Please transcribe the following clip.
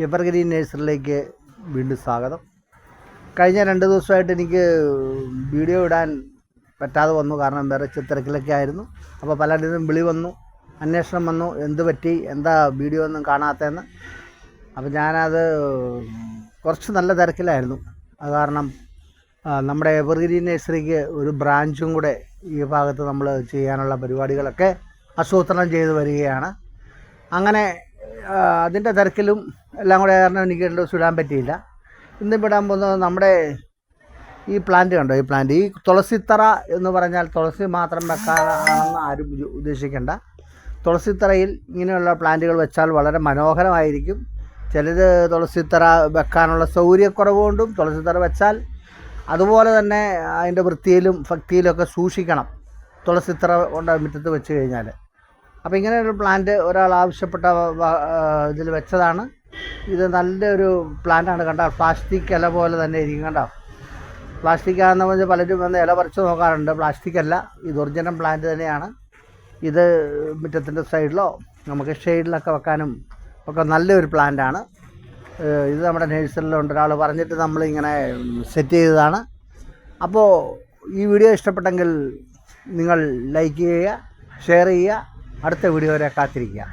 Evergreen നഴ്സറിയിലേക്ക് വീണ്ടും സ്വാഗതം. കഴിഞ്ഞ 2 ദിവസമായിട്ട് എനിക്ക് വീഡിയോ ഇടാൻ പറ്റാതെ വന്നു. കാരണം വേറെ തിരക്കിലൊക്കെ ആയിരുന്നു. അപ്പോൾ പലരിലും വിളി വന്നു, അന്വേഷണം വന്നു, എന്ത് പറ്റി, എന്താ വീഡിയോ ഒന്നും കാണാത്തതെന്ന്. അപ്പോൾ ഞാനത് കുറച്ച് നല്ല തിരക്കിലായിരുന്നു. അത് കാരണം നമ്മുടെ എവർഗ്രീൻ നഴ്സറിക്ക് ഒരു ബ്രാഞ്ചും കൂടെ ഈ ഭാഗത്ത് നമ്മൾ ചെയ്യാനുള്ള പരിപാടികളൊക്കെ ആസൂത്രണം ചെയ്ത് വരികയാണ്. അങ്ങനെ അതിൻ്റെ തിരക്കിലും എല്ലാം കൂടെ കാരണം എനിക്ക് 2 ദിവസം ഇടാൻ പറ്റിയില്ല. ഇന്ന് വിടാൻ പോകുന്നത് നമ്മുടെ ഈ പ്ലാന്റ് കണ്ടോ, ഈ പ്ലാന്റ്, ഈ തുളസിത്തറ എന്ന് പറഞ്ഞാൽ തുളസി മാത്രം വെക്കാനാണെന്ന് ആരും ഉദ്ദേശിക്കേണ്ട. തുളസിത്തറയിൽ ഇങ്ങനെയുള്ള പ്ലാന്റുകൾ വെച്ചാൽ വളരെ മനോഹരമായിരിക്കും. ചിലർ തുളസിത്തറ വെക്കാനുള്ള സൗകര്യക്കുറവ് കൊണ്ടും തുളസിത്തറ വെച്ചാൽ അതുപോലെ തന്നെ അതിൻ്റെ വൃത്തിയിലും ഭക്തിയിലൊക്കെ സൂക്ഷിക്കണം തുളസിത്തറ കൊണ്ട് മുറ്റത്ത് വെച്ച് കഴിഞ്ഞാൽ. അപ്പോൾ ഇങ്ങനെയൊരു പ്ലാന്റ് ഒരാൾ ആവശ്യപ്പെട്ട ഇതിൽ വെച്ചതാണ്. ഇത് നല്ലൊരു പ്ലാന്റാണ്. കണ്ട പ്ലാസ്റ്റിക് ഇല പോലെ തന്നെ ഇരിക്കും. കണ്ടോ, പ്ലാസ്റ്റിക് ആണെന്ന് പറഞ്ഞാൽ പലരും വന്ന് ഇല പറിച്ച് നോക്കാറുണ്ട്. പ്ലാസ്റ്റിക് അല്ല, ഇത് ഒറിജിനൽ പ്ലാന്റ് തന്നെയാണ്. ഇത് മുറ്റത്തിൻ്റെ സൈഡിലോ നമുക്ക് ഷെയ്ഡിലൊക്കെ വെക്കാനും ഒക്കെ നല്ലൊരു പ്ലാന്റാണ്. ഇത് നമ്മുടെ നഴ്സറിയിലുണ്ട്, ഒരാൾ പറഞ്ഞിട്ട് നമ്മളിങ്ങനെ സെറ്റ് ചെയ്തതാണ്. അപ്പോൾ ഈ വീഡിയോ ഇഷ്ടപ്പെട്ടെങ്കിൽ നിങ്ങൾ ലൈക്ക് ചെയ്യുക, ഷെയർ ചെയ്യുക, അടുത്ത വീഡിയോ വരെ കാത്തിരിക്കുക.